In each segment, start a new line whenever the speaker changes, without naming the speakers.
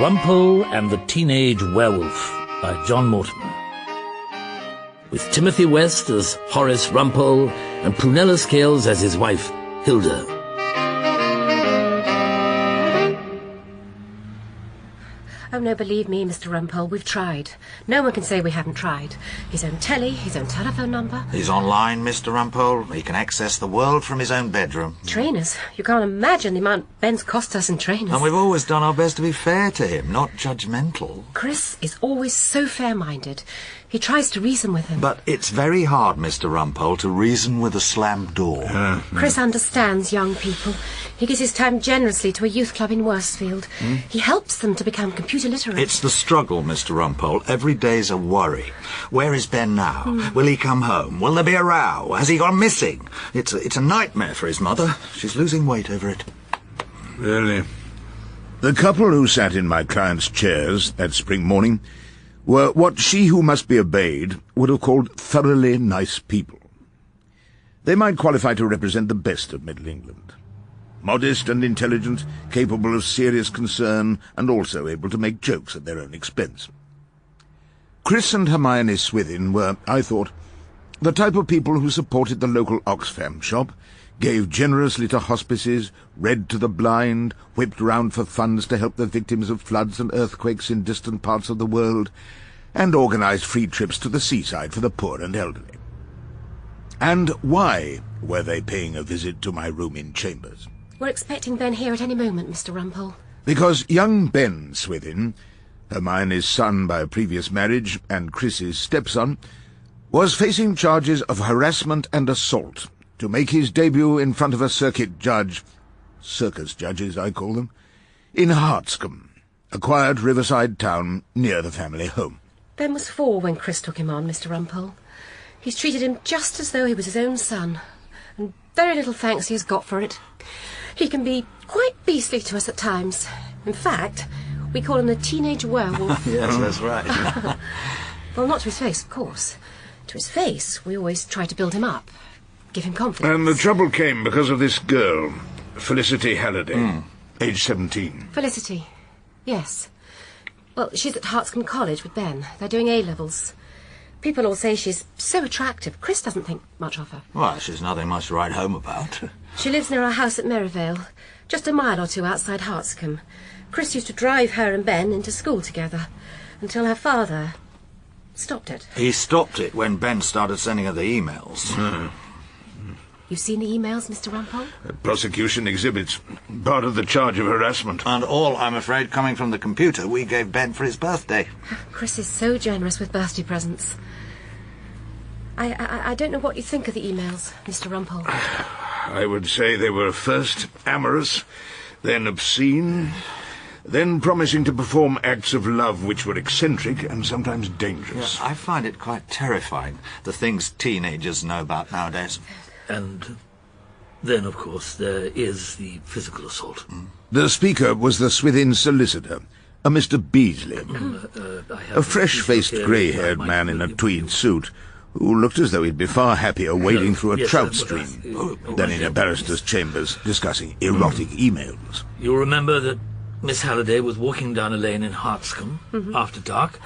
Rumpole and the Teenage Werewolf by John Mortimer. With Timothy West as Horace Rumpole and Prunella Scales as his wife, Hilda.
Oh, no, believe me, Mr. Rumpole, we've tried. No one can say we haven't tried. His own telly, his own telephone number.
He's online, Mr. Rumpole. He can access the world from his own bedroom.
Trainers? You can't imagine the amount Ben's cost us in trainers.
And we've always done our best to be fair to him, not judgmental.
Chris is always so fair-minded. He tries to reason with him.
But it's very hard, Mr. Rumpole, to reason with a slammed door.
Chris understands young people. He gives his time generously to a youth club in Worsfield. He helps them to become computer literate.
It's the struggle, Mr. Rumpole. Every day's a worry. Where is Ben now? Will he come home? Will there be a row? Has he gone missing? It's a nightmare for his mother. She's losing weight over it.
Really? The couple who sat in my client's chairs that spring morning were what she who must be obeyed would have called thoroughly nice people. They might qualify to represent the best of Middle England. Modest and intelligent, capable of serious concern, and also able to make jokes at their own expense. Chris and Hermione Swithin were, I thought, the type of people who supported the local Oxfam shop, gave generously to hospices, read to the blind, whipped round for funds to help the victims of floods and earthquakes in distant parts of the world, and organised free trips to the seaside for the poor and elderly. And why were they paying a visit to my room in Chambers?
We're expecting Ben here at any moment, Mr. Rumpole.
Because young Ben Swithin, Hermione's son by a previous marriage and Chris's stepson, was facing charges of harassment and assault to make his debut in front of a circuit judge, circus judges I call them, in Hartscombe, a quiet riverside town near the family home.
Ben was 4 when Chris took him on, Mr. Rumpole. He's treated him just as though he was his own son, and very little thanks he has got for it. He can be quite beastly to us at times. In fact, we call him the Teenage Werewolf.
Yes, that's right.
Well, not to his face, of course. To his face, we always try to build him up, give him confidence.
And the trouble came because of this girl, Felicity Halliday, age 17.
Felicity, yes. Well, she's at Hartscombe College with Ben. They're doing A-levels. People all say she's so attractive. Chris doesn't think much of her.
Well, she's nothing much to write home about.
She lives near our house at Merivale, just a mile or 2 outside Hartscombe. Chris used to drive her and Ben into school together, until her father stopped it.
He stopped it when Ben started sending her the emails.
You've seen the emails, Mr. Rumpole?
Prosecution exhibits part of the charge of harassment.
And all, I'm afraid, coming from the computer we gave Ben for his birthday.
Chris is so generous with birthday presents. I don't know what you think of the emails, Mr. Rumpole.
I would say they were first amorous, then obscene, then promising to perform acts of love which were eccentric and sometimes dangerous.
Yeah, I find it quite terrifying, the things teenagers know about nowadays.
And then, of course, there is the physical assault.
The speaker was the Swithin solicitor, a Mr. Beasley, a fresh-faced, grey-haired man in a tweed suit, who looked as though he'd be far happier wading through a trout stream than in a barrister's chambers discussing erotic emails.
You'll remember that Miss Halliday was walking down a lane in Hartscombe after dark.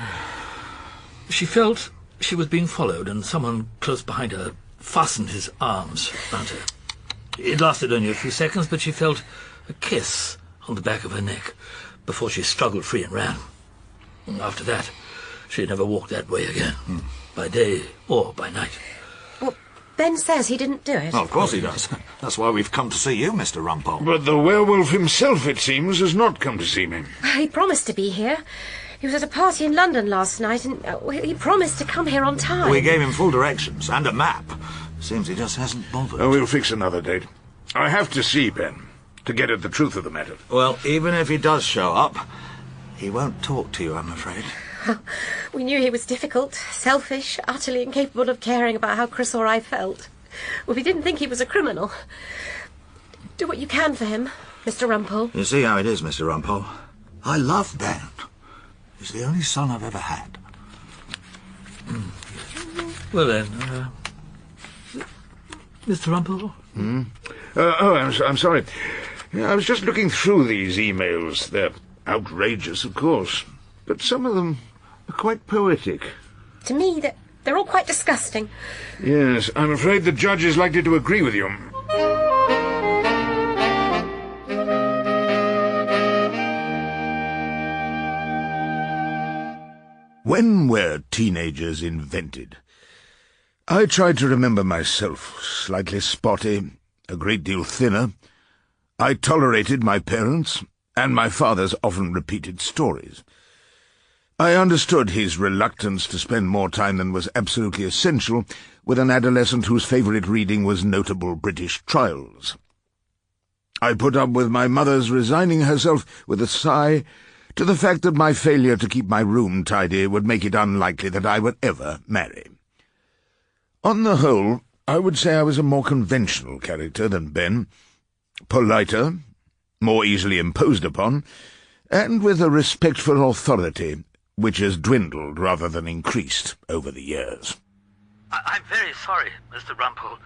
She felt she was being followed, and someone close behind her fastened his arms round her. It lasted only a few seconds, but she felt a kiss on the back of her neck before she struggled free and ran. After that, she never walked that way again, by day or by night.
Well, Ben says he didn't do it.
Well, of course he does. That's why we've come to see you, Mr. Rumpole.
But the werewolf himself, it seems, has not come to see me.
He promised to be here. He was at a party in London last night, and he promised to come here on time.
We gave him full directions and a map. Seems he just hasn't bothered.
Oh, we'll fix another date. I have to see Ben, to get at the truth of the matter.
Well, even if he does show up, he won't talk to you, I'm afraid.
We knew he was difficult, selfish, utterly incapable of caring about how Chris or I felt. Well, we didn't think he was a criminal. Do what you can for him, Mr. Rumpole.
You see how it is, Mr. Rumpole. I love Ben. He's the only son I've ever had.
Well then, Mr. Rumpole?
I'm sorry. I was just looking through these emails. They're Outrageous, of course, but some of them are quite poetic.
To me, they're all quite disgusting.
Yes, I'm afraid the judge is likely to agree with you. When were teenagers invented? I tried to remember myself, slightly spotty, a great deal thinner. I tolerated my parents and my father's often repeated stories. I understood his reluctance to spend more time than was absolutely essential with an adolescent whose favourite reading was notable British trials. I put up with my mother's resigning herself with a sigh to the fact that my failure to keep my room tidy would make it unlikely that I would ever marry. On the whole, I would say I was a more conventional character than Ben, politer, more easily imposed upon, and with a respect for authority which has dwindled rather than increased over the years.
I'm very sorry, Mr. Rumpole.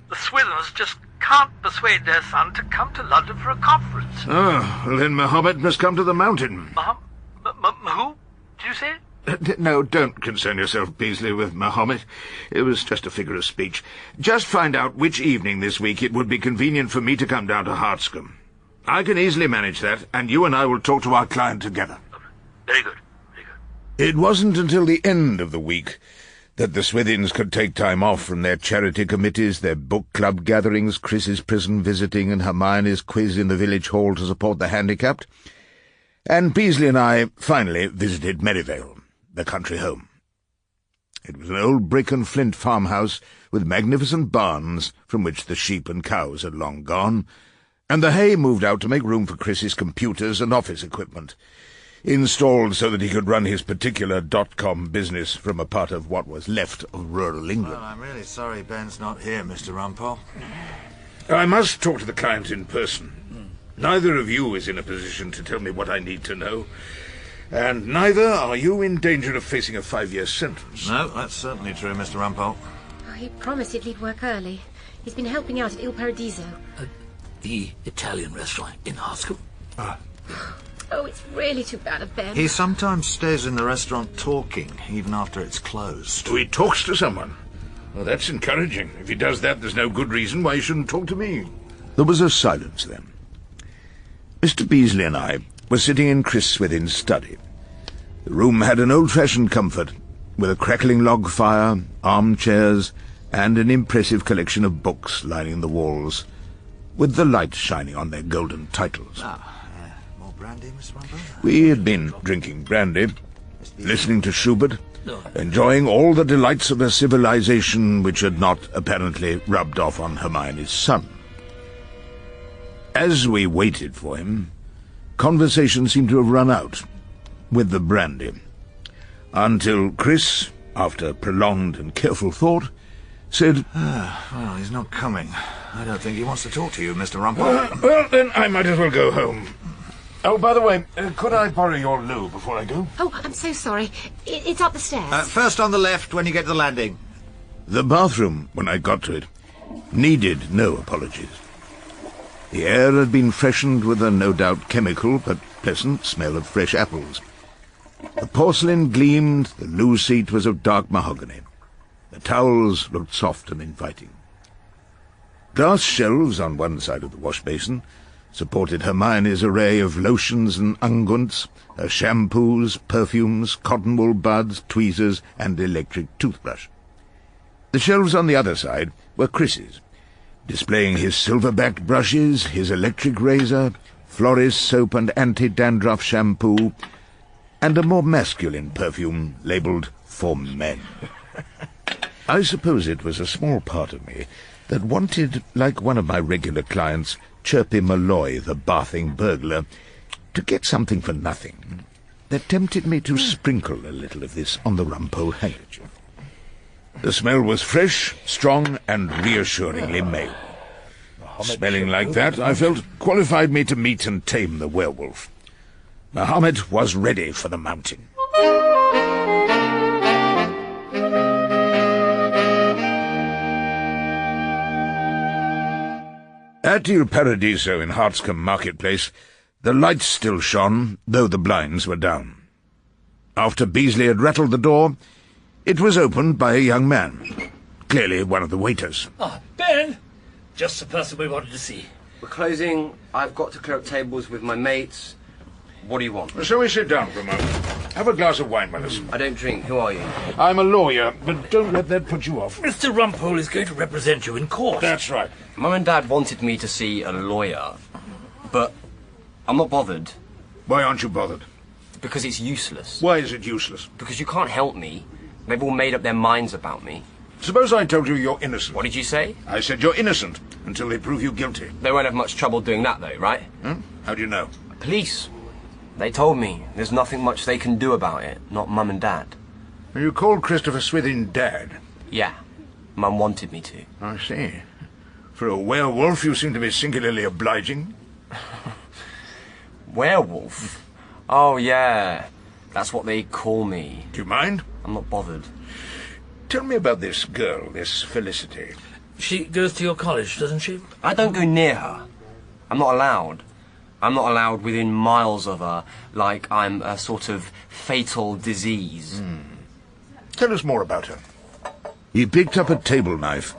The Swithins just can't persuade their son to come to London for a conference.
Oh, well then Mahomet must come to the mountain.
Who? Did you say?
No, don't concern yourself, Beasley, with Mahomet. It was just a figure of speech. Just find out which evening this week it would be convenient for me to come down to Hartscombe. I can easily manage that, and you and I will talk to our client together.
Very good. Very good.
It wasn't until the end of the week that the Swithins could take time off from their charity committees, their book club gatherings, Chris's prison visiting, and Hermione's quiz in the village hall to support the handicapped, and Beasley and I finally visited Merivale, the country home. It was an old brick and flint farmhouse with magnificent barns from which the sheep and cows had long gone, and the hay moved out to make room for Chris's computers and office equipment, installed so that he could run his particular .com business from a part of what was left of rural England.
Well, I'm really sorry Ben's not here, Mr. Rumpole.
I must talk to the client in person. Neither of you is in a position to tell me what I need to know, and neither are you in danger of facing a 5-year sentence.
No, that's certainly true, Mr. Rumpole.
Oh, he promised he'd leave work early. He's been helping out at Il Paradiso.
The Italian restaurant in Hartscombe.
Oh, it's really too bad of Ben.
He sometimes stays in the restaurant talking, even after it's closed.
So he talks to someone. Well, that's encouraging. If he does that, there's no good reason why he shouldn't talk to me. There was a silence then. Mr. Beasley and I were sitting in Chris Swithin's study. The room had an old-fashioned comfort, with a crackling log fire, armchairs, and an impressive collection of books lining the walls, with the light shining on their golden titles.
More brandy, Mr. Rumpole?
We had been drinking brandy, listening to Schubert, enjoying all the delights of a civilization which had not apparently rubbed off on Hermione's son. As we waited for him, conversation seemed to have run out with the brandy, until Chris, after prolonged and careful thought, said,
Well, he's not coming. I don't think he wants to talk to you, Mr. Rumpole.
well, then I might as well go home. Oh, by the way, could I borrow your loo before I go?
Oh, I'm so sorry. It's up the stairs.
First on the left when you get to the landing.
The bathroom, when I got to it, needed no apologies. The air had been freshened with a no doubt chemical but pleasant smell of fresh apples. The porcelain gleamed, the loo seat was of dark mahogany. The towels looked soft and inviting. Glass shelves on one side of the wash basin supported Hermione's array of lotions and unguents, her shampoos, perfumes, cotton wool buds, tweezers, and electric toothbrush. The shelves on the other side were Chris's, displaying his silver-backed brushes, his electric razor, Florist soap and anti-dandruff shampoo, and a more masculine perfume labelled for men. I suppose it was a small part of me that wanted, like one of my regular clients, Chirpy Malloy, the bathing burglar, to get something for nothing that tempted me to sprinkle a little of this on the Rumpole handkerchief. The smell was fresh, strong, and reassuringly male. Smelling like that, I felt, qualified me to meet and tame the werewolf. Mahomet was ready for the mountain. At Il Paradiso in Hartscombe Marketplace, The lights still shone, though the blinds were down. After Beasley had rattled the door, it was opened by a young man, clearly one of the waiters.
Ah, Ben! Just the person we wanted to see.
We're closing. I've got to clear up tables with my mates. What do you want?
Shall we sit down for a moment? Have a glass of wine with us.
I don't drink. Who are you?
I'm a lawyer, but don't let that put you off.
Mr. Rumpole is going to represent you in court.
That's right.
Mum and Dad wanted me to see a lawyer, but I'm not bothered.
Why aren't you bothered?
Because it's useless.
Why is it useless?
Because you can't help me. They've all made up their minds about me.
Suppose I told you you're innocent.
What did you say?
I said you're innocent until they prove you guilty.
They won't have much trouble doing that, though, right?
How do you know?
Police. They told me there's nothing much they can do about it, not Mum and Dad.
You called Christopher Swithin Dad?
Yeah. Mum wanted me to.
I see. For a werewolf, you seem to be singularly obliging.
Werewolf? Oh, yeah. That's what they call me.
Do you mind?
I'm not bothered.
Tell me about this girl, this Felicity.
She goes to your college, doesn't she?
I don't go near her. I'm not allowed. I'm not allowed within miles of her, like I'm a sort of fatal disease.
Tell us more about her. He picked up a table knife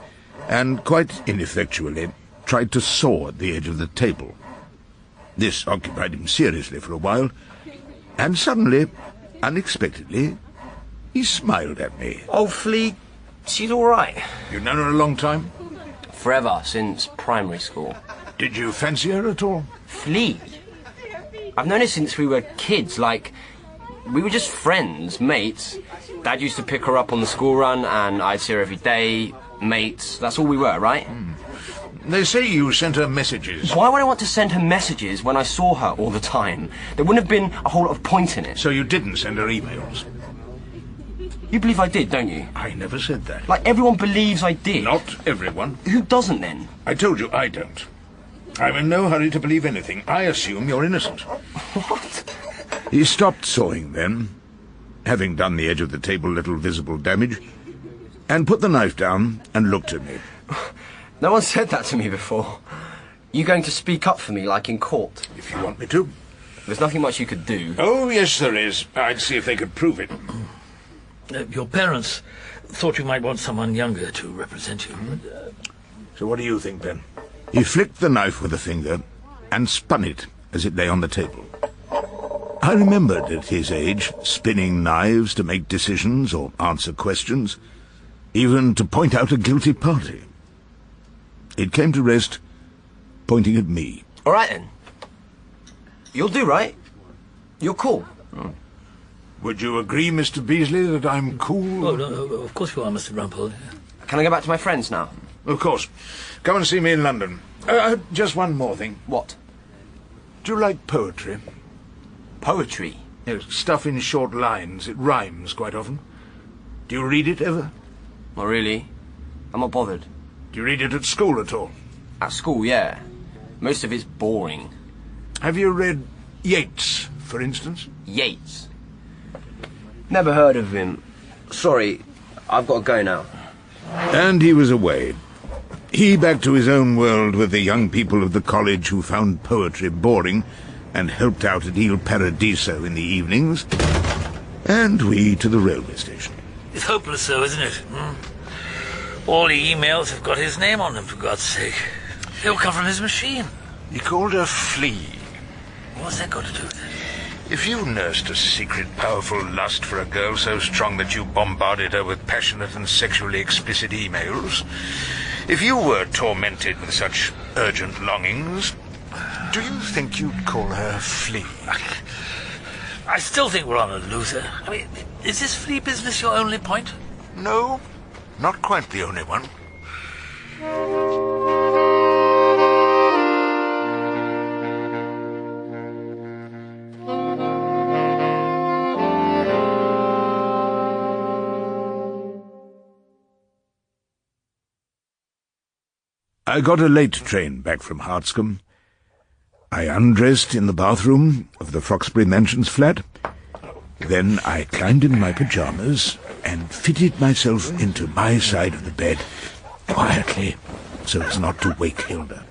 and, quite ineffectually, tried to saw at the edge of the table. This occupied him seriously for a while, and suddenly, unexpectedly, he smiled at me.
Oh, Flea, she's all right.
You've known her a long time?
Forever, since primary school.
Did you fancy her at all?
Flea? I've known her since we were kids, like, we were just friends, mates. Dad used to pick her up on the school run, and I'd see her every day, mates. That's all we were, right?
They say you sent her messages.
Why would I want to send her messages when I saw her all the time? There wouldn't have been a whole lot of point in it.
So you didn't send her emails?
You believe I did, don't you?
I never said that.
Like, everyone believes I did.
Not everyone.
Who doesn't, then?
I told you I don't. I'm in no hurry to believe anything. I assume you're innocent.
What?
He stopped sawing then, having done the edge of the table little visible damage, and put the knife down and looked at me.
No one said that to me before. You going to speak up for me, like in court?
If you want me to.
There's nothing much you could do.
Oh, yes, there is. I'd see if they could prove it.
Your parents thought you might want someone younger to represent you.
So what do you think, Ben? He flicked the knife with a finger and spun it as it lay on the table. I remembered at his age spinning knives to make decisions or answer questions, even to point out a guilty party. It came to rest, pointing at me.
All right, then. You'll do, right? You're cool.
Would you agree, Mr. Beasley, that I'm cool?
Oh, no, of course you are, Mr. Rumpole.
Can I go back to my friends now?
Of course. Come and see me in London. Just one more thing.
What?
Do you like poetry?
Poetry?
Yes, stuff in short lines. It rhymes quite often. Do you read it ever?
Not really. I'm not bothered.
Do you read it at school at all?
At school, yeah. Most of it's boring.
Have you read Yeats, for instance?
Yeats? Never heard of him. Sorry, I've got to go now.
And he was away. He back to his own world with the young people of the college who found poetry boring and helped out at Il Paradiso in the evenings, and we to the railway station.
It's hopeless, though, isn't it? All the emails have got his name on them, for God's sake. They all come from his machine.
He called her Flea.
What's that got to do with it?
If you nursed a secret, powerful lust for a girl so strong that you bombarded her with passionate and sexually explicit emails, if you were tormented with such urgent longings, do you think you'd call her Flea?
I still think we're on a loser. I mean, is this flea business your only point?
No, not quite the only one. I got a late train back from Hartscombe. I undressed in the bathroom of the Froxbury Mansions flat. Then I climbed in my pyjamas and fitted myself into my side of the bed, quietly, so as not to wake Hilda.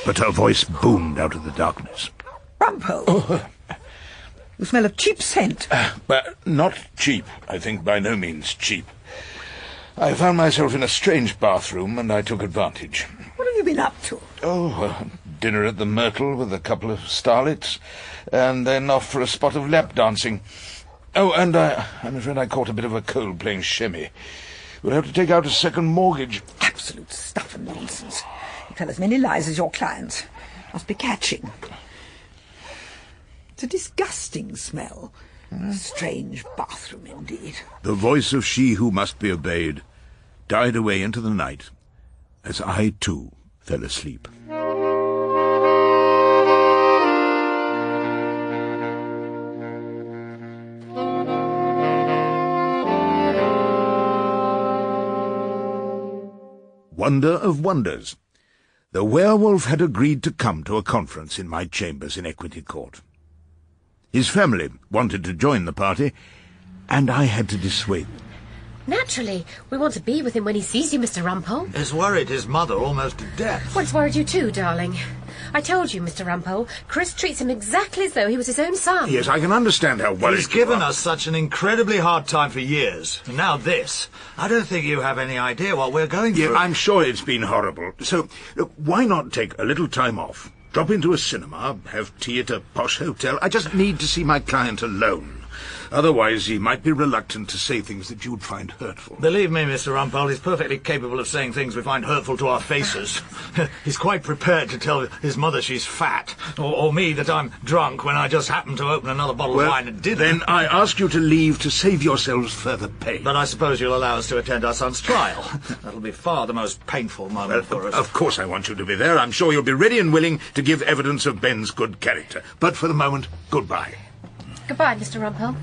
but her voice boomed out of the darkness.
Rumpole!
Oh.
You smell of cheap scent.
But not cheap. I think by no means cheap. I found myself in a strange bathroom, and I took advantage.
What have you been up to?
Dinner at the Myrtle with a couple of starlets, and then off for a spot of lap dancing. Oh, and I'm afraid I caught a bit of a cold playing shemmy. We'll have to take out a second mortgage.
Absolute stuff and nonsense. You tell as many lies as your clients. Must be catching. It's a disgusting smell. Strange bathroom indeed.
The voice of she who must be obeyed died away into the night, as I too fell asleep. Wonder of wonders. The werewolf had agreed to come to a conference in my chambers in Equity Court. His family wanted to join the party, and I had to dissuade them.
Naturally. We want to be with him when he sees you, Mr. Rumpole.
He's worried his mother almost to death.
Well, it's worried you too, darling. I told you, Mr. Rumpole, Chris treats him exactly as though he was his own son.
Yes, I can understand how worried
He's
you
given
are.
us such an incredibly hard time for years. And now this. I don't think you have any idea what we're going
Yeah,
through.
I'm sure it's been horrible. So, look, why not take a little time off? Drop into a cinema, have tea at a posh hotel. I just need to see my client alone. Otherwise, he might be reluctant to say things that you would find hurtful.
Believe me, Mr. Rumpole, he's perfectly capable of saying things we find hurtful to our faces. He's quite prepared to tell his mother she's fat, or me that I'm drunk when I just happened to open another bottle of wine at dinner.
Then I ask you to leave to save yourselves further pain.
But I suppose you'll allow us to attend our son's trial. That'll be far the most painful moment for us.
Of course I want you to be there. I'm sure you'll be ready and willing to give evidence of Ben's good character. But for the moment, goodbye.
Goodbye, Mr. Rumpole.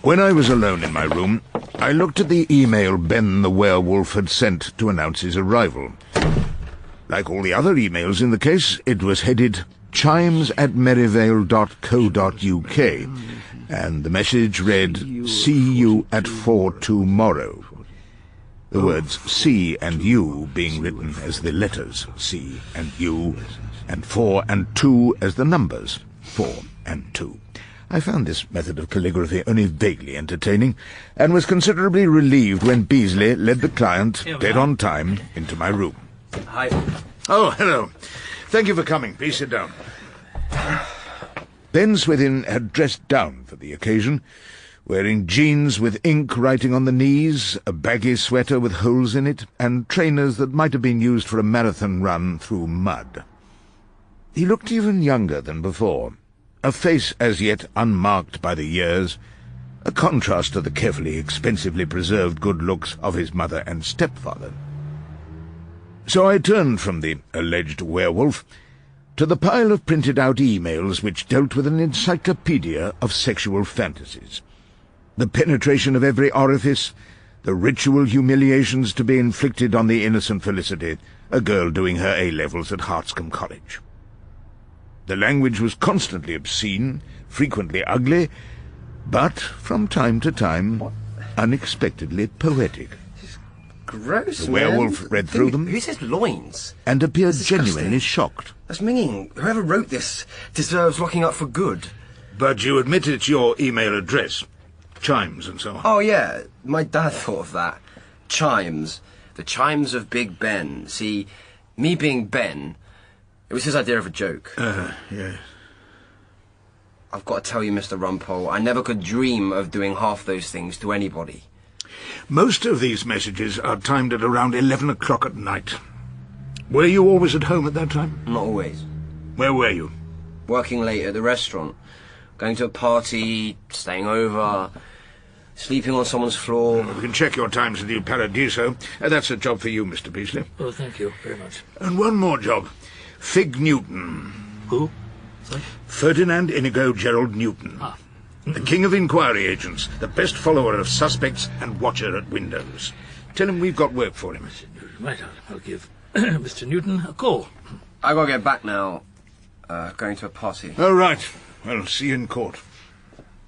When I was alone in my room, I looked at the email Ben the werewolf had sent to announce his arrival. Like all the other emails in the case, it was headed chimes@merivale.co.uk, and the message read, "See you at 4 tomorrow." The words "see" and "you" being written as the letters "C" and "U", and 4 and 2 as the numbers 4 and 2. I found this method of calligraphy only vaguely entertaining, and was considerably relieved when Beasley led the client, dead on time, into my room.
Hi.
Oh, hello. Thank you for coming. Please sit down. Ben Swithin had dressed down for the occasion, wearing jeans with ink writing on the knees, a baggy sweater with holes in it, and trainers that might have been used for a marathon run through mud. He looked even younger than before, a face as yet unmarked by the years, a contrast to the carefully, expensively preserved good looks of his mother and stepfather. So I turned from the alleged werewolf to the pile of printed-out emails which dealt with an encyclopedia of sexual fantasies. The penetration of every orifice, the ritual humiliations to be inflicted on the innocent Felicity, a girl doing her A-levels at Hartscombe College. The language was constantly obscene, frequently ugly, but, from time to time, unexpectedly poetic.
Gross,
The
man.
werewolf read through them
Who says loins?
and appeared
Disgusting.
genuinely shocked.
That's mean. Whoever wrote this deserves locking up for good.
But you admit it's your email address, chimes and so on.
Oh, yeah. My dad thought of that. Chimes. The chimes of Big Ben. See, me being Ben, it was his idea of a joke.
Yes.
I've got to tell you, Mr. Rumpole, I never could dream of doing half those things to anybody.
Most of these messages are timed at around 11 o'clock at night. Were you always at home at that time?
Not always.
Where were you?
Working late at the restaurant. Going to a party, staying over, sleeping on someone's floor.
We can check your times at Il Paradiso. That's a job for you, Mr. Beasley.
Oh, thank you very much.
And one more job. Fig Newton.
Who? Sorry?
Ferdinand Inigo Gerald Newton.
Ah.
The king of inquiry agents, the best follower of suspects and watcher at windows. Tell him we've got work for him.
Right, I'll give Mr. Newton a call.
I gotta get back now. Going to a party.
Oh, right. Well, see you in court.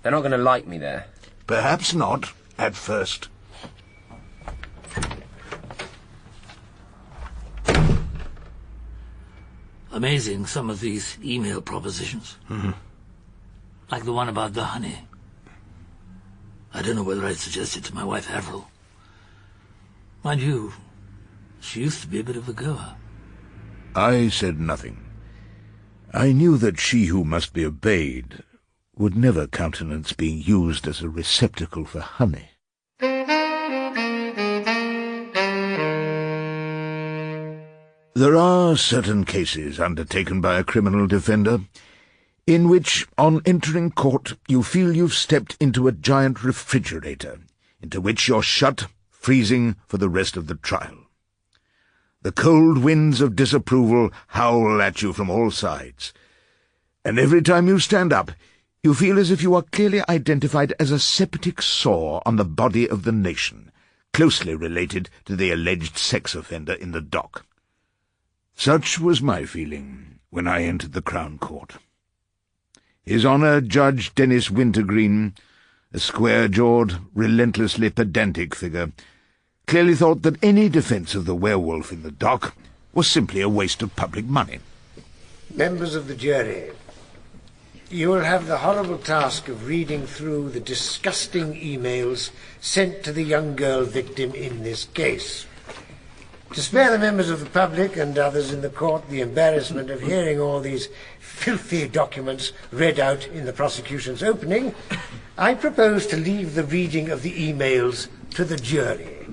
They're not gonna like me there.
Perhaps not, at first.
Amazing, some of these email propositions.
Mm-hmm.
Like the one about the honey. I don't know whether I'd suggest it to my wife, Avril. Mind you, she used to be a bit of a goer.
I said nothing. I knew that she who must be obeyed would never countenance being used as a receptacle for honey. There are certain cases undertaken by a criminal defender in which, on entering court, you feel you've stepped into a giant refrigerator, into which you're shut, freezing for the rest of the trial. The cold winds of disapproval howl at you from all sides, and every time you stand up, you feel as if you are clearly identified as a septic sore on the body of the nation, closely related to the alleged sex offender in the dock. Such was my feeling when I entered the Crown Court. His Honour Judge Dennis Wintergreen, a square-jawed, relentlessly pedantic figure, clearly thought that any defence of the werewolf in the dock was simply a waste of public money.
Members of the jury, you will have the horrible task of reading through the disgusting emails sent to the young girl victim in this case. To spare the members of the public and others in the court the embarrassment of hearing all these filthy documents read out in the prosecution's opening, I propose to leave the reading of the emails to the jury.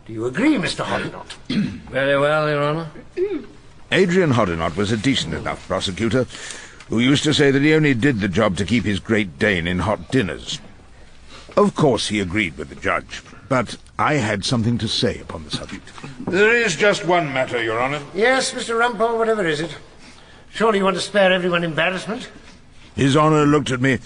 Do you agree, Mr. Hoddinott?
Very well, Your Honour.
Adrian Hoddinott was a decent enough prosecutor who used to say that he only did the job to keep his Great Dane in hot dinners. Of course he agreed with the judge, but I had something to say upon the subject.
There is just one matter, Your Honour.
Yes, Mr. Rumpole, whatever is it? Surely you want to spare everyone embarrassment?
His Honour looked at me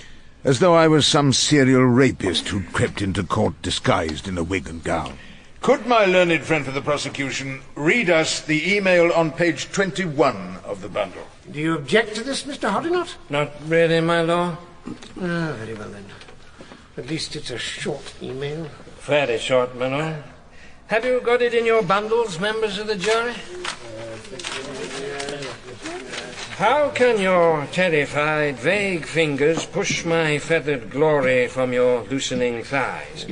as though I was some serial rapist who'd crept into court disguised in a wig and gown.
Could my learned friend for the prosecution read us the email on page 21 of the bundle?
Do you object to this, Mr. Hoddinott?
Not really, my lord.
Ah, very well then. At least it's a short email.
Fairly short, my lord. Have you got it in your bundles, members of the jury? How can your terrified, vague fingers push my feathered glory from your loosening thighs?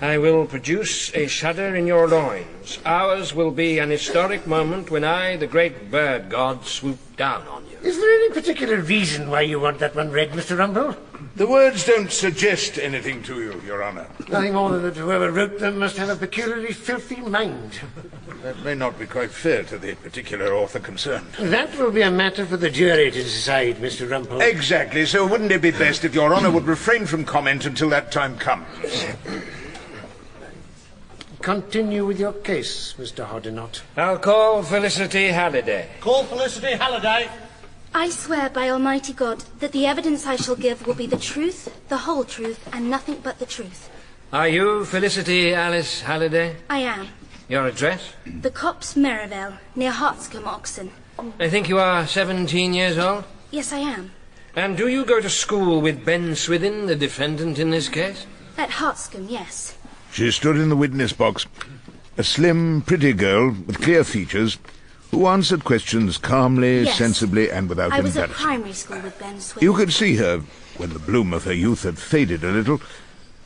I will produce a shudder in your loins. Ours will be an historic moment when I, the great bird god, swoop down on you.
Is there any particular reason why you want that one read, Mr. Rumpole?
The words don't suggest anything to you, Your Honour.
Nothing more than that whoever wrote them must have a peculiarly filthy mind.
That may not be quite fair to the particular author concerned.
That will be a matter for the jury to decide, Mr. Rumpole.
Exactly, so wouldn't it be best if Your Honour would refrain from comment until that time comes?
Continue with your case, Mr. Hoddinott.
I'll call Felicity Halliday.
Call Felicity Halliday.
I swear by Almighty God that the evidence I shall give will be the truth, the whole truth, and nothing but the truth.
Are you Felicity Alice Halliday?
I am.
Your address?
The Copse, Merivale, near Hartscombe, Oxon.
I think you are 17 years old?
Yes, I am.
And do you go to school with Ben Swithin, the defendant in this case?
At Hartscombe, yes.
She stood in the witness box, a slim, pretty girl with clear features, who answered questions calmly,
Yes.
sensibly, and without
I was at
embarrassment.
primary school with Ben Swithin.
You could see her, when the bloom of her youth had faded a little,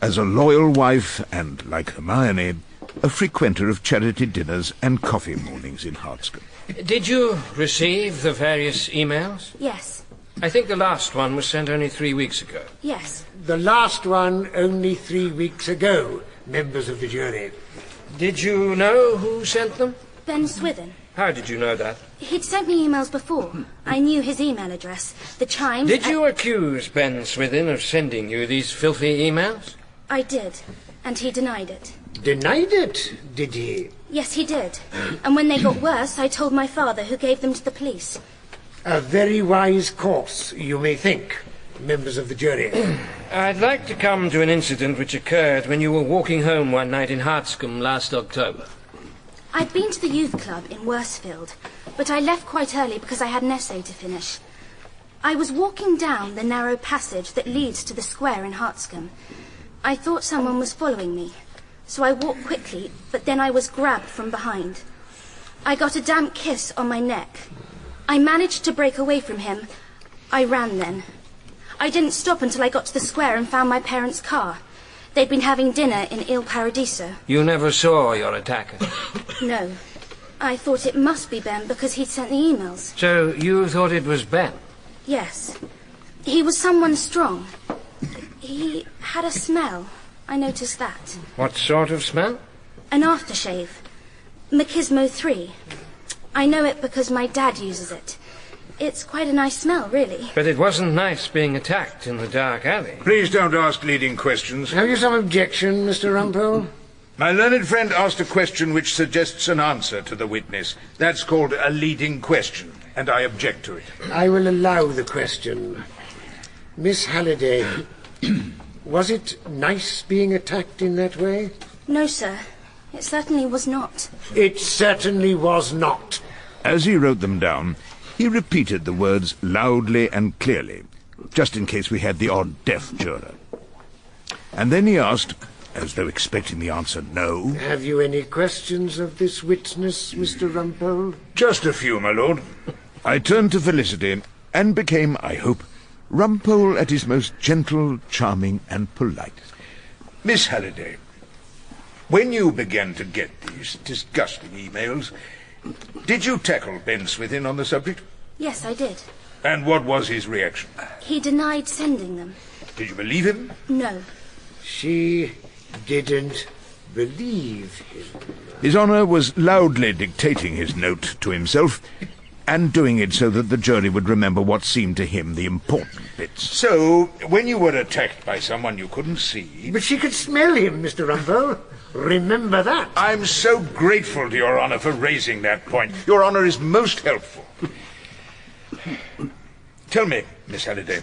as a loyal wife and, like Hermione, a frequenter of charity dinners and coffee mornings in Hartscombe.
Did you receive the various emails?
Yes,
I think the last one was sent only 3 weeks ago.
yes.
The last one only 3 weeks ago, members of the jury.
Did you know who sent them?
Ben Swithin.
How did you know that?
He'd sent me emails before. I knew his email address. The Chimes...
Did you accuse Ben Swithin of sending you these filthy emails?
I did, and he denied it.
Denied it, did he?
Yes, he did. And when they got worse, I told my father, who gave them to the police.
A very wise course, you may think, members of the jury.
I'd like to come to an incident which occurred when you were walking home one night in Hartscombe last October.
I'd been to the youth club in Worsfield, but I left quite early because I had an essay to finish. I was walking down the narrow passage that leads to the square in Hartscombe. I thought someone was following me, so I walked quickly, but then I was grabbed from behind. I got a damp kiss on my neck. I managed to break away from him. I ran then. I didn't stop until I got to the square and found my parents' car. They'd been having dinner in Il Paradiso.
You never saw your attacker?
No. I thought it must be Ben because he'd sent the emails.
So you thought it was Ben?
Yes. He was someone strong. He had a smell. I noticed that.
What sort of smell?
An aftershave. Machismo 3. I know it because my dad uses it. It's quite a nice smell, really.
But it wasn't nice being attacked in the dark alley.
Please don't ask leading questions.
Have you some objection, Mr. Rumpole?
My learned friend asked a question which suggests an answer to the witness. That's called a leading question, and I object to it.
I will allow the question. Miss Halliday, was it nice being attacked in that way?
No, sir. It certainly was not.
It certainly was not.
As he wrote them down, he repeated the words loudly and clearly, just in case we had the odd deaf juror. And then he asked, as though expecting the answer no,
Have you any questions of this witness, Mr. Rumpole?
Just a few, my lord.
I turned to Felicity and became, I hope, Rumpole at his most gentle, charming and polite.
Miss Halliday, when you began to get these disgusting emails, did you tackle Ben Swithin on the subject?
Yes, I did.
And what was his reaction?
He denied sending them.
Did you believe him?
No.
She didn't believe him.
His Honour was loudly dictating his note to himself, and doing it so that the jury would remember what seemed to him the important bits.
So, when you were attacked by someone you couldn't see...
But she could smell him, Mr. Rumpole. Remember that.
I'm so grateful to Your Honour for raising that point. Your Honour is most helpful. Tell me, Miss Halliday,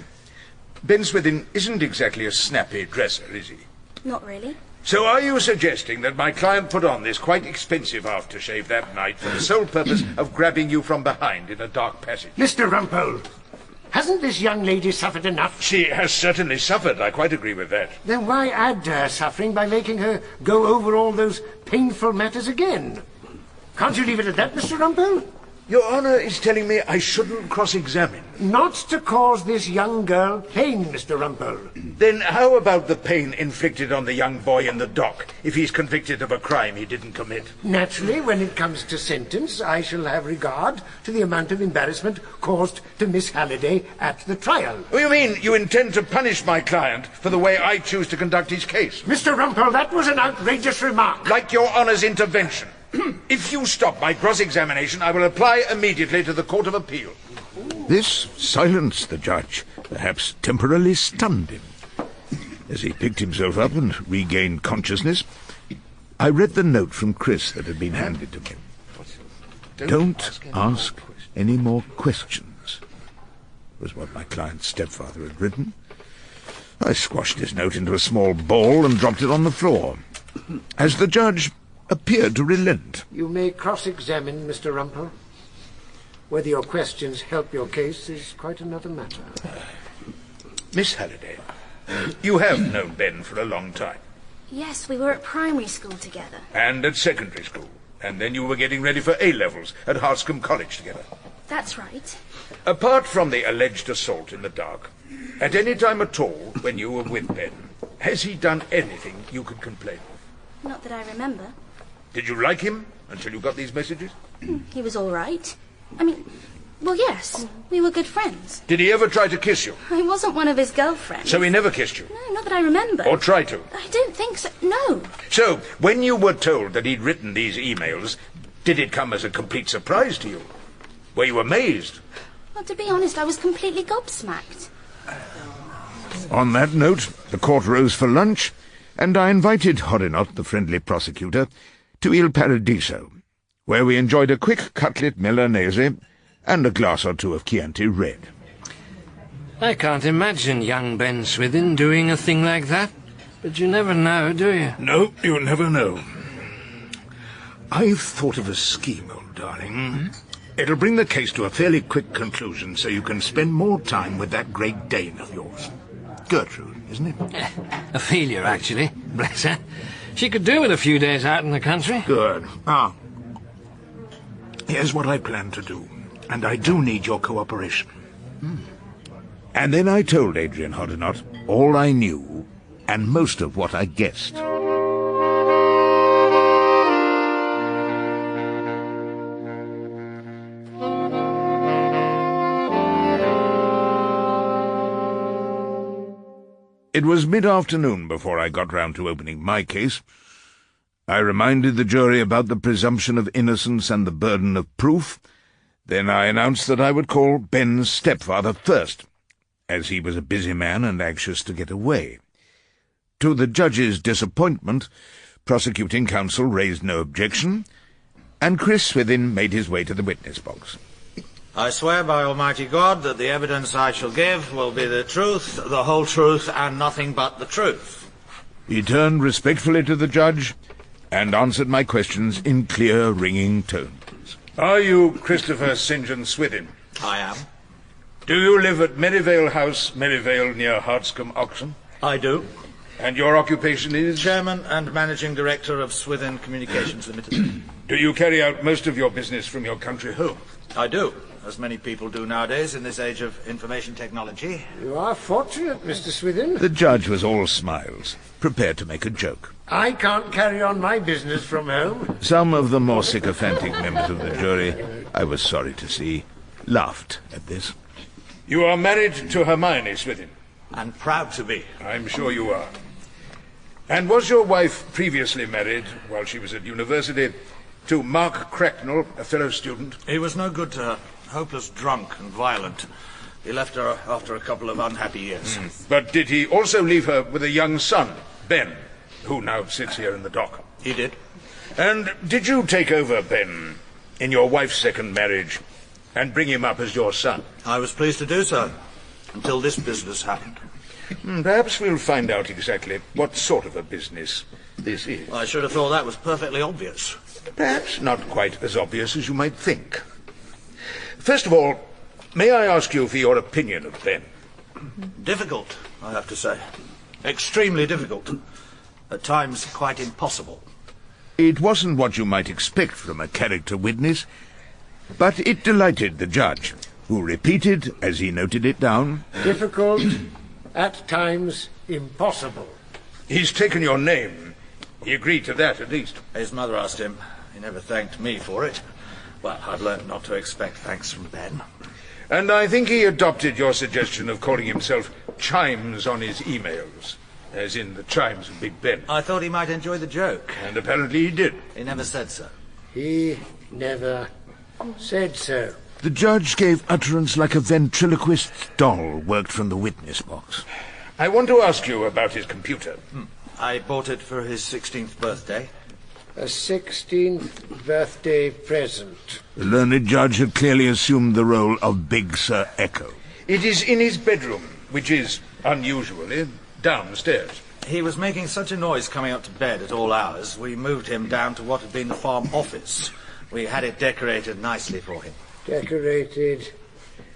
Ben Swithin isn't exactly a snappy dresser, is he?
Not really.
So are you suggesting that my client put on this quite expensive aftershave that night for the sole purpose of grabbing you from behind in a dark passage?
Mr. Rumpole, hasn't this young lady suffered enough?
She has certainly suffered, I quite agree with that.
Then why add to her suffering by making her go over all those painful matters again? Can't you leave it at that, Mr. Rumpole?
Your Honour is telling me I shouldn't cross-examine.
Not to cause this young girl pain, Mr. Rumpole.
Then how about the pain inflicted on the young boy in the dock if he's convicted of a crime he didn't commit?
Naturally, when it comes to sentence, I shall have regard to the amount of embarrassment caused to Miss Halliday at the trial.
Oh, you mean you intend to punish my client for the way I choose to conduct his case?
Mr. Rumpole, that was an outrageous remark.
Like Your Honour's intervention. If you stop my cross-examination, I will apply immediately to the Court of Appeal.
This silenced the judge, perhaps temporarily stunned him. As he picked himself up and regained consciousness, I read the note from Chris that had been handed to me. Don't ask any more questions, was what my client's stepfather had written. I squashed his note into a small ball and dropped it on the floor. As the judge appeared to relent.
You may cross-examine, Mr. Rumpole. Whether your questions help your case is quite another matter.
Miss Halliday, you have known Ben for a long time.
Yes, we were at primary school together.
And at secondary school. And then you were getting ready for A-levels at Hartscombe College together.
That's right.
Apart from the alleged assault in the dark, at any time at all when you were with Ben, has he done anything you could complain of?
Not that I remember.
Did you like him until you got these messages?
He was all right. I mean, well, yes, we were good friends.
Did he ever try to kiss you?
I wasn't one of his girlfriends.
So he never kissed you?
No, not that I remember.
Or tried to?
I don't think so. No.
So, when you were told that he'd written these emails, did it come as a complete surprise to you? Were you amazed?
Well, to be honest, I was completely gobsmacked.
On that note, the court rose for lunch, and I invited Horinot, the friendly prosecutor, to Il Paradiso, where we enjoyed a quick cutlet Milanese and a glass or two of Chianti Red.
I can't imagine young Ben Swithin doing a thing like that, but you never know, do you?
No, you never know. I've thought of a scheme, old darling. It'll bring the case to a fairly quick conclusion so you can spend more time with that Great Dane of yours. Gertrude, isn't it?
Ophelia, actually. Bless her. She could do with a few days out in the country.
Good. Here's what I plan to do. and I do need your cooperation.
And then I told Adrian Hoddinott all I knew, and most of what I guessed. It was mid-afternoon before I got round to opening my case. I reminded the jury about the presumption of innocence and the burden of proof. Then I announced that I would call Ben's stepfather first, as he was a busy man and anxious to get away. To the judge's disappointment, prosecuting counsel raised no objection, and Chris Swithin made his way to the witness box.
I swear by Almighty God that the evidence I shall give will be the truth, the whole truth, and nothing but the truth.
He turned respectfully to the judge and answered my questions in clear, ringing tones.
Are you Christopher St. John Swithin?
I am.
Do you live at Merivale House, Merivale, near Hartscombe, Oxon?
I do.
And your occupation is?
Chairman and Managing Director of Swithin Communications Limited.
Do you carry out most of your business from your country home?
I do, as many people do nowadays in this age of information technology.
You are fortunate, Mr. Swithin.
The judge was all smiles, prepared to make a joke.
I can't carry on my business from home.
Some of the more sycophantic members of the jury, I was sorry to see, laughed at this.
You are married to Hermione Swithin?
And proud to be.
I'm sure you are. And was your wife previously married, while she was at university, to Mark Cracknell, a fellow student?
He was no good to her. Hopeless drunk and violent. He left her after a couple of unhappy years.
But did he also leave her with a young son, Ben, who now sits here in the dock?
He did.
And did you take over Ben in your wife's second marriage and bring him up as your son?
I was pleased to do so, until this business happened.
Perhaps we'll find out exactly what sort of a business this is.
I should have thought that was perfectly obvious.
Perhaps not quite as obvious as you might think. First of all, may I ask you for your opinion of Ben?
Difficult, I have to say. Extremely difficult. At times, quite impossible.
It wasn't what you might expect from a character witness, but it delighted the judge, who repeated, as he noted it down,
Difficult, at times impossible.
He's taken your name. He agreed to that, at least.
His mother asked him. He never thanked me for it. Well, I've learnt not to expect thanks from Ben.
And I think he adopted your suggestion of calling himself Chimes on his emails, as in the chimes of Big Ben.
I thought he might enjoy the joke.
And apparently he did.
He never said so.
He never said so.
The judge gave utterance like a ventriloquist doll worked from the witness box.
I want to ask you about his computer.
I bought it for his 16th birthday.
A 16th birthday present.
The learned judge had clearly assumed the role of Big Sir Echo.
It is in his bedroom, which is, unusually, downstairs.
He was making such a noise coming up to bed at all hours, we moved him down to what had been the farm office. We had it decorated nicely for him.
Decorated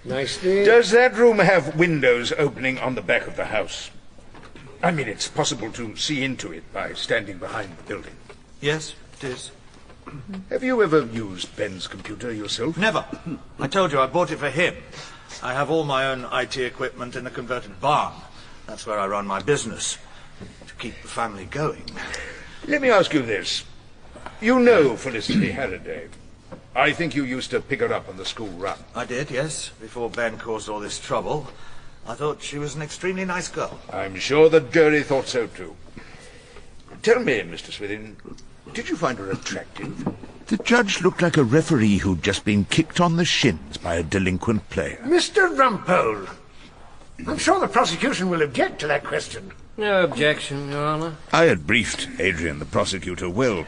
nicely.
Does that room have windows opening on the back of the house? I mean, it's possible to see into it by standing behind the building.
Yes, it is.
Have you ever used Ben's computer yourself?
Never. I told you I bought it for him. I have all my own IT equipment in a converted barn. That's where I run my business, to keep the family going.
Let me ask you this. You know Felicity Halliday. I think you used to pick her up on the school run.
I did, yes, before Ben caused all this trouble. I thought she was an extremely nice girl.
I'm sure the jury thought so too. Tell me, Mr. Swithin, did you find her attractive?
The judge looked like a referee who'd just been kicked on the shins by a delinquent player.
Mr. Rumpole, I'm sure the prosecution will object to that question.
No objection, Your Honour.
I had briefed Adrian, the prosecutor, well,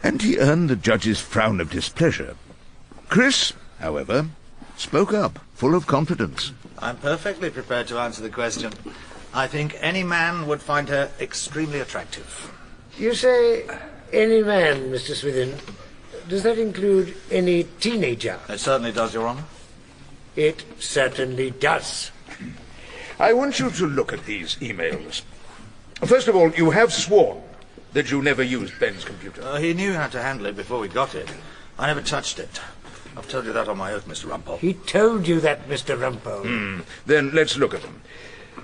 and he earned the judge's frown of displeasure. Chris, however, spoke up, full of confidence.
I'm perfectly prepared to answer the question. I think any man would find her extremely attractive.
You say any man, Mr. Swithin. Does that include any teenager?
It certainly does, Your Honour.
It certainly does.
I want you to look at these emails. First of all, you have sworn that you never used Ben's computer.
He knew how to handle it before we got it. I never touched it. I've told you that on my oath, Mr. Rumpole.
He told you that, Mr. Rumpole.
Then let's look at them.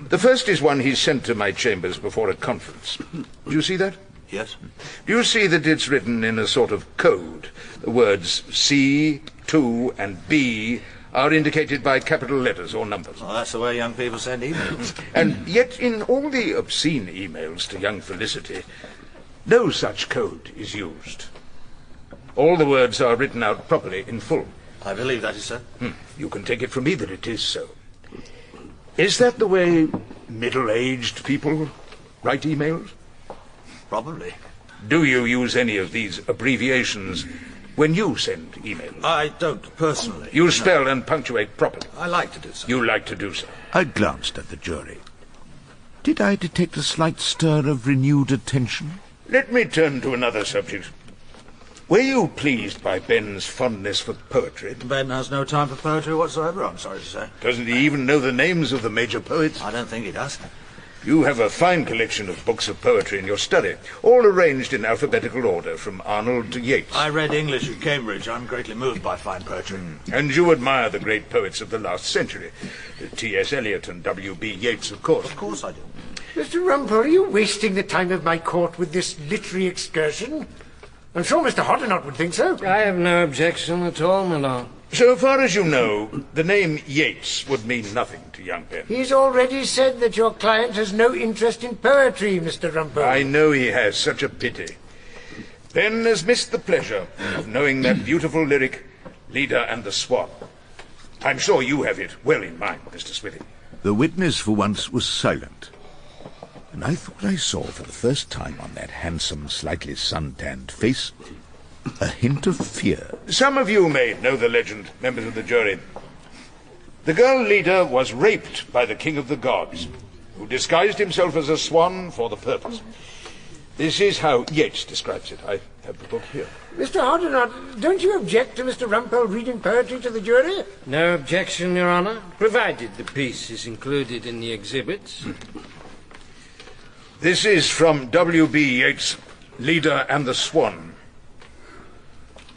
The first is one he sent to my chambers before a conference. Do you see that?
Yes.
Do you see that it's written in a sort of code? The words C, 2, and B are indicated by capital letters or numbers.
Well, that's the way young people send emails.
And yet in all the obscene emails to young Felicity, no such code is used. All the words are written out properly in full.
I believe that is so.
You can take it from me that it is so. Is that the way middle-aged people write emails?
Probably.
Do you use any of these abbreviations when you send emails?
I don't personally.
You spell and punctuate properly.
I like to do so.
You like to do so.
I glanced at the jury. Did I detect a slight stir of renewed attention?
Let me turn to another subject. Were you pleased by Ben's fondness for poetry?
Ben has no time for poetry whatsoever, I'm sorry to say.
Doesn't he even know the names of the major poets?
I don't think he does.
You have a fine collection of books of poetry in your study, all arranged in alphabetical order, from Arnold to Yeats.
I read English at Cambridge. I'm greatly moved by fine poetry.
And you admire the great poets of the last century. T.S. Eliot and W.B. Yeats, of course.
Of course I do.
Mr. Rumpole, are you wasting the time of my court with this literary excursion? I'm sure Mr. Hoddinott would think so.
I have no objection at all, my lord.
So far as you know, the name Yeats would mean nothing to young Ben.
He's already said that your client has no interest in poetry, Mr. Rumpole.
I know he has. Such a pity. Ben has missed the pleasure of knowing that beautiful lyric, Leda and the Swan. I'm sure you have it well in mind, Mr. Swithin.
The witness for once was silent, and I thought I saw for the first time on that handsome, slightly sun-tanned face a hint of fear.
Some of you may know the legend, members of the jury. The girl Leda was raped by the king of the gods, who disguised himself as a swan for the purpose. This is how Yeats describes it. I have the book here.
Mr. Hoddinott, don't you object to Mr. Rumpole reading poetry to the jury?
No objection, Your Honour, provided the piece is included in the exhibits.
This is from W.B. Yeats' Leda and the Swan.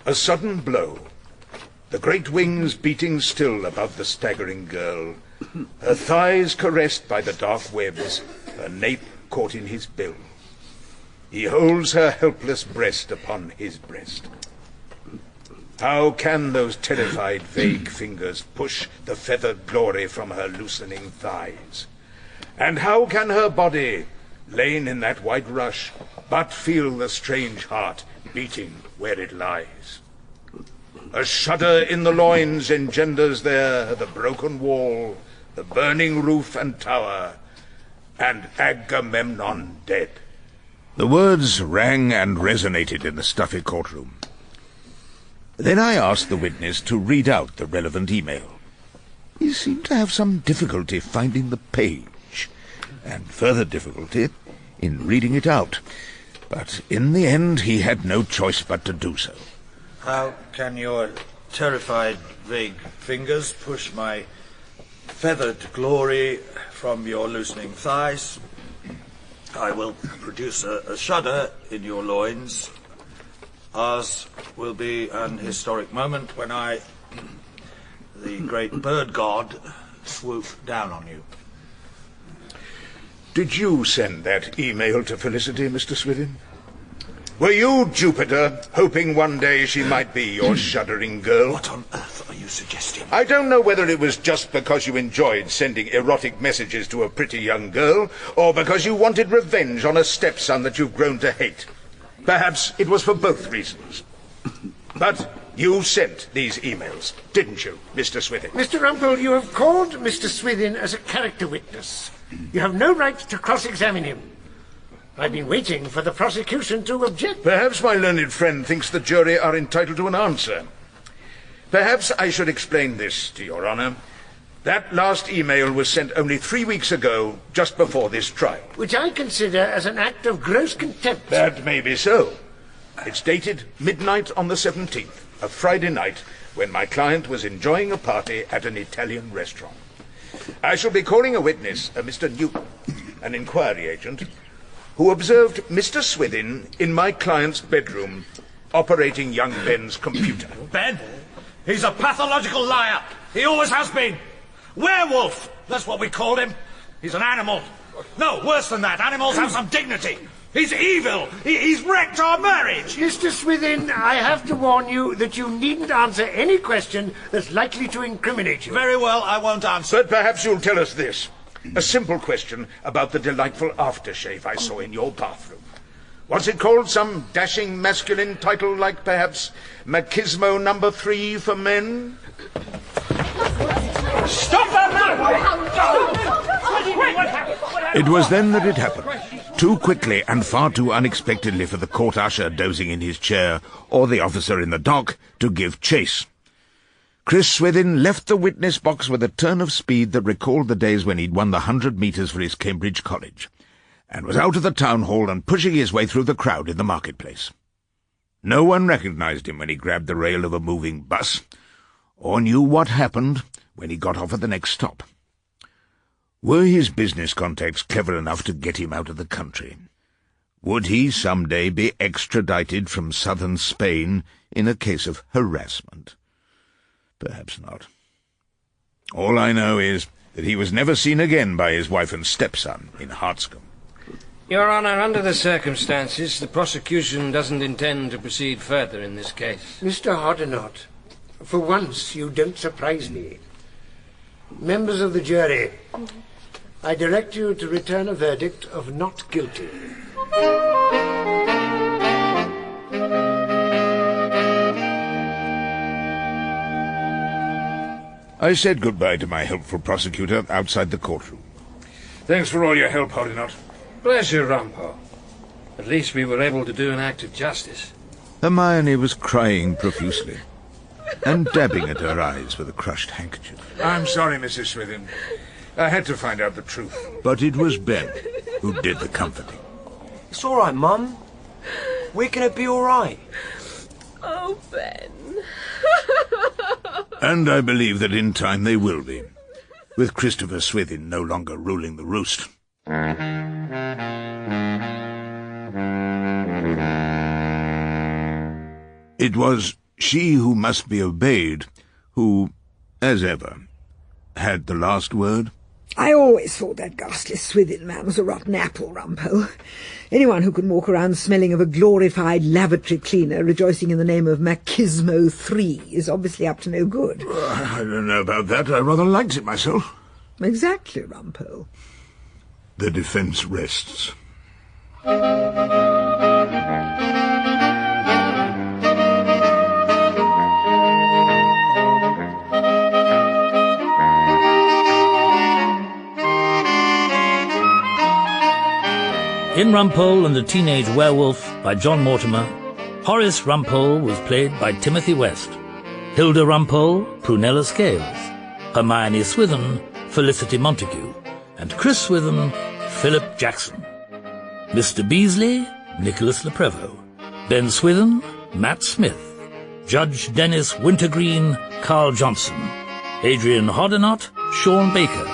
A sudden blow, the great wings beating still above the staggering girl, her thighs caressed by the dark webs, her nape caught in his bill. He holds her helpless breast upon his breast. How can those terrified, vague fingers push the feathered glory from her loosening thighs? And how can her body, lain in that white rush, but feel the strange heart beating where it lies? A shudder in the loins engenders there the broken wall, the burning roof and tower, and Agamemnon dead.
The words rang and resonated in the stuffy courtroom. Then I asked the witness to read out the relevant email. He seemed to have some difficulty finding the page, and further difficulty in reading it out. But in the end he had no choice but to do so.
How can your terrified, vague fingers push my feathered glory from your loosening thighs? I will produce a shudder in your loins. Ours will be an historic moment when I, the great bird god, swoop down on you.
Did you send that email to Felicity, Mr. Swithin? Were you, Jupiter, hoping one day she might be your shuddering girl?
What on earth are you suggesting?
I don't know whether it was just because you enjoyed sending erotic messages to a pretty young girl, or because you wanted revenge on a stepson that you've grown to hate. Perhaps it was for both reasons. But you sent these emails, didn't you, Mr. Swithin?
Mr. Rumpole, you have called Mr. Swithin as a character witness. You have no right to cross-examine him. I've been waiting for the prosecution to object.
Perhaps my learned friend thinks the jury are entitled to an answer. Perhaps I should explain this to Your Honour. That last email was sent only 3 weeks ago, just before this trial.
Which I consider as an act of gross contempt.
That may be so. It's dated midnight on the 17th, a Friday night, when my client was enjoying a party at an Italian restaurant. I shall be calling a witness, Mr. Newton, an inquiry agent, who observed Mr. Swithin in my client's bedroom, operating young Ben's computer.
Ben? He's a pathological liar. He always has been. Werewolf, that's what we called him. He's an animal. No, worse than that. Animals have some dignity. He's evil. He's wrecked our marriage.
Mr. Swithin, I have to warn you that you needn't answer any question that's likely to incriminate you.
Very well, I won't answer.
But perhaps you'll tell us this. A simple question about the delightful aftershave I saw in your bathroom. What's it called? Some dashing masculine title like perhaps Machismo No. 3 for men?
Stop that now!
It was then that it happened. Too quickly and far too unexpectedly for the court usher dozing in his chair or the officer in the dock to give chase. Chris Swithin left the witness box with a turn of speed that recalled the days when he'd won the 100 metres for his Cambridge college, and was out of the town hall and pushing his way through the crowd in the marketplace. No one recognised him when he grabbed the rail of a moving bus, or knew what happened when he got off at the next stop. Were his business contacts clever enough to get him out of the country? Would he some day be extradited from southern Spain in a case of harassment? Perhaps not. All I know is that he was never seen again by his wife and stepson in Hartscombe.
Your Honour, under the circumstances, the prosecution doesn't intend to proceed further in this case.
Mr. Hoddinott, for once you don't surprise me. Members of the jury, I direct you to return a verdict of not guilty.
I said goodbye to my helpful prosecutor outside the courtroom.
Thanks for all your help, Hoddinott.
Pleasure, Rumpole. At least we were able to do an act of justice.
Hermione was crying profusely and dabbing at her eyes with a crushed handkerchief.
I'm sorry, Mrs. Swithin. I had to find out the truth.
But it was Ben who did the comforting.
It's all right, Mum. We're going to be all right.
Oh, Ben.
And I believe that in time they will be, with Christopher Swithin no longer ruling the roost. It was she who must be obeyed who, as ever, had the last word.
I always thought that ghastly Swithin man was a rotten apple, Rumpole. Anyone who can walk around smelling of a glorified lavatory cleaner rejoicing in the name of Machismo 3 is obviously up to no good.
I don't know about that. I rather liked it myself.
Exactly, Rumpole.
The defence rests.
In Rumplole and the Teenage Werewolf by John Mortimer, Horace Rumpole was played by Timothy West, Hilda Rumpole, Prunella Scales, Hermione Swithin, Felicity Montague, and Chris Swithin, Philip Jackson. Mr. Beasley, Nicholas Leprevo, Ben Swithin, Matt Smith, Judge Dennis Wintergreen, Carl Johnson, Adrian Hoddinott, Sean Baker,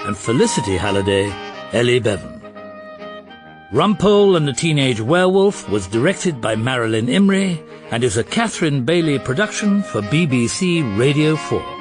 and Felicity Halliday, Ellie Bevan. Rumpole and the Teenage Werewolf was directed by Marilyn Imrie and is a Catherine Bailey production for BBC Radio 4.